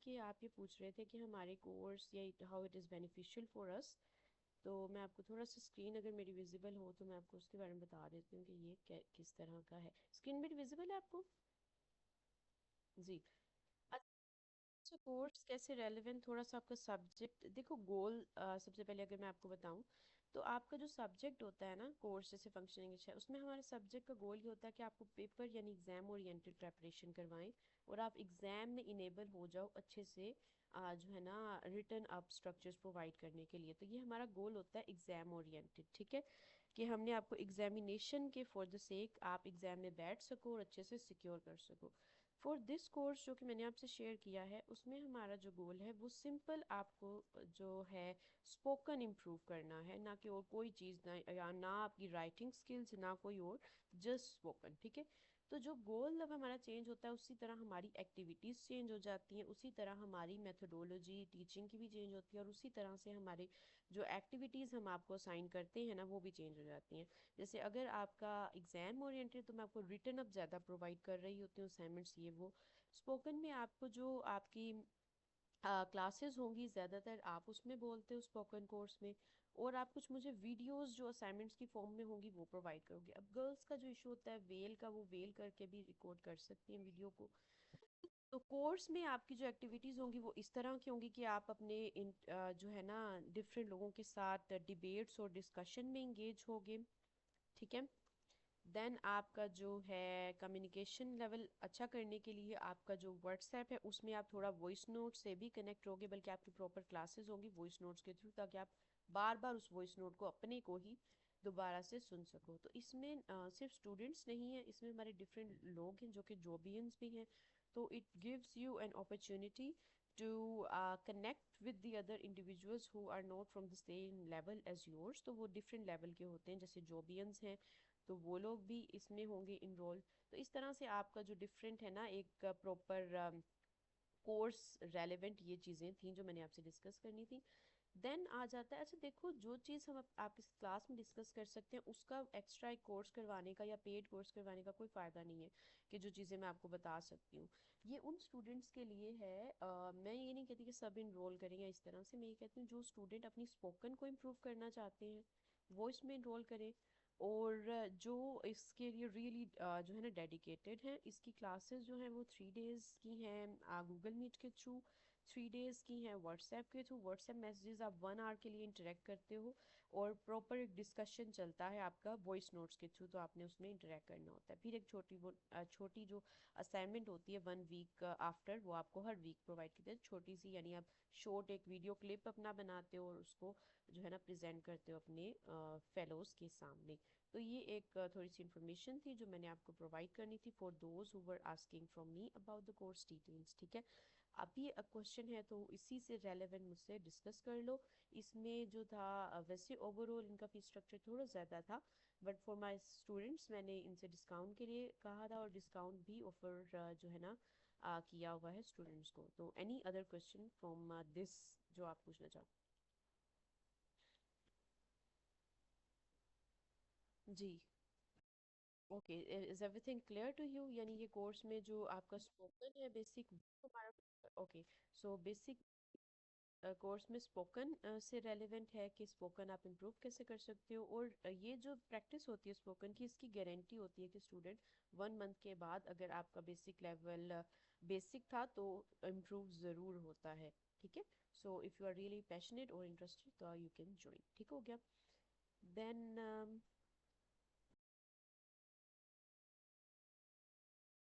कि आप ये पूछ रहे थे कि हमारे कोर्स या how it is beneficial for us. तो मैं आपको थोड़ा सा स्क्रीन अगर मेरी विजिबल हो तो मैं आपको उसके बारे में बता देती हूँ कि ये किस तरह का है। स्क्रीन मेरी विजिबल है आपको? जी। अच्छा, कोर्स कैसे रेलेवेंट, थोड़ा सा आपका सब्जेक्ट देखो। गोल सबसे पहले अगर मैं आपको बताऊं तो आपका जो सब्जेक्ट होता है ना, कोर्स जैसे फंक्शनिंग है उसमें हमारे सब्जेक्ट का गोल ये होता है कि आपको पेपर यानी एग्जाम ओरिएंटेड प्रेपरेशन करवाएं और आप एग्जाम में इनेबल हो जाओ अच्छे से जो है ना रिटर्न अप स्ट्रक्चर्स प्रोवाइड करने के लिए। तो ये हमारा गोल होता है एग्जाम ओरिएंटेड, ठीक है, कि हमने आपको एग्जामिनेशन के फॉर द सेक आप एग्जाम में बैठ सको और अच्छे से सिक्योर कर सको। फॉर दिस कोर्स जो कि मैंने आपसे शेयर किया है उसमें हमारा जो गोल है वो सिंपल आपको जो है स्पोकन इम्प्रूव करना है, ना कि और कोई चीज़, ना या ना आपकी राइटिंग स्किल्स ना कोई और, जस्ट स्पोकन, ठीक है। तो जो गोल अब हमारा चेंज होता है उसी तरह हमारी एक्टिविटीज़ चेंज हो जाती हैं, उसी तरह हमारी मेथोडोलॉजी टीचिंग की भी चेंज होती है और उसी तरह से हमारे जो एक्टिविटीज़ हम आपको असाइन करते हैं ना वो भी चेंज हो जाती हैं। जैसे अगर आपका एग्जाम ओरिएंटेड तो मैं आपको रिटर्न अप ज़्यादा प्रोवाइड कर रही होती हूँ, असाइनमेंट्स ये वो। स्पोकन में आपको जो आपकी क्लासेस होंगी ज़्यादातर आप उसमें बोलते हो स्पोकन कोर्स में, और आप कुछ मुझे वीडियोस जो असाइनमेंट्स की फॉर्म में होंगी वो प्रोवाइड करोगे। अब गर्ल्स का जो इशू होता है वेल का, वो वेल करके भी रिकॉर्ड कर सकती हैं वीडियो को। तो कोर्स में आपकी जो एक्टिविटीज़ होंगी वो इस तरह की होंगी कि आप अपने जो है ना डिफरेंट लोगों के साथ डिबेट्स और डिस्कशन में इंगेज होगे, ठीक है। देन आपका जो है कम्युनिकेशन लेवल अच्छा करने के लिए आपका जो व्हाट्सएप है उसमें आप थोड़ा वॉइस नोट से भी कनेक्ट होगे, बल्कि आपकी प्रॉपर क्लासेस होंगी वॉइस नोट्स के थ्रू, ताकि आप बार बार उस वॉइस नोट को अपने को ही दोबारा से सुन सको। तो इसमें सिर्फ स्टूडेंट्स नहीं है, इसमें हमारे डिफरेंट लोग हैं जो कि जॉबियंस भी हैं। तो it gives you an opportunity to connect with the other individuals who are not from the same level as yours। तो वो different level के होते हैं, जैसे जोबियंस हैं तो वो लोग भी इसमें होंगे इनरोल। तो इस तरह से आपका जो डिफरेंट है ना एक प्रॉपर कोर्स रेलेवेंट ये चीज़ें थी जो मैंने आपसे डिस्कस करनी थी। देन आ जाता है, अच्छा देखो, जो चीज़ हम आप इस क्लास में डिस्कस कर सकते हैं उसका एक्स्ट्रा एक कोर्स करवाने का या पेड कोर्स करवाने का कोई फ़ायदा नहीं है, कि जो चीज़ें मैं आपको बता सकती हूँ ये उन स्टूडेंट्स के लिए है। मैं ये नहीं कहती कि सब इनरोल करें या इस तरह से, मैं ये कहती हूँ जो स्टूडेंट अपनी स्पोकन को इम्प्रूव करना चाहते हैं वो इसमें इनरोल करें, और जो इसके लिए रियली जो है ना डेडिकेटेड है। इसकी क्लासेस जो हैं वो 3 डेज़ की हैं गूगल मीट के थ्रू, 3 डेज़ की हैं व्हाट्सएप के थ्रू। व्हाट्सएप मैसेजेस आप 1 आवर के लिए इंटरेक्ट करते हो और प्रॉपर एक डिस्कशन चलता है आपका वॉइस नोट्स के थ्रू, तो आपने उसमें इंटरेक्ट करना होता है। फिर एक छोटी जो असाइनमेंट होती है 1 वीक आफ्टर, वो आपको हर वीक प्रोवाइड करते हैं छोटी सी, यानी आप शॉर्ट एक वीडियो क्लिप अपना बनाते हो और उसको जो है ना प्रेजेंट करते हो अपने फेलोज के सामने। तो ये एक थोड़ी सी इन्फॉर्मेशन थी जो मैंने आपको प्रोवाइड करनी थी for those who were asking from me about the course details, ठीक है। अभी क्वेश्चन है तो इसी से रेलेवेंट मुझसे डिस्कस कर लो। इसमें जो था वैसे ओवरऑल इनका फीस स्ट्रक्चर थोड़ा ज़्यादा था, बट फॉर माय स्टूडेंट्स मैंने इनसे डिस्काउंट के लिए कहा था और डिस्काउंट भी ऑफर जो है ना किया हुआ है स्टूडेंट्स को। तो any other question from this जो आप पूछना चाहो? जी। Okay, is everything clear to you? यानी ये कोर्स में जो आपका स्पोकन है बेसिक हमारा, ओके, सो बेसिक कोर्स में स्पोकन से रेलेवेंट है कि स्पोकन आप इम्प्रूव कैसे कर सकते हो, और ये जो प्रैक्टिस होती है स्पोकन की इसकी गारंटी होती है कि स्टूडेंट 1 मंथ के बाद अगर आपका बेसिक लेवल बेसिक था तो इम्प्रूव ज़रूर होता है, ठीक है। So if you are really passionate और इंटरेस्टेड तो यू कैन ज्वाइन, ठीक हो गया। देन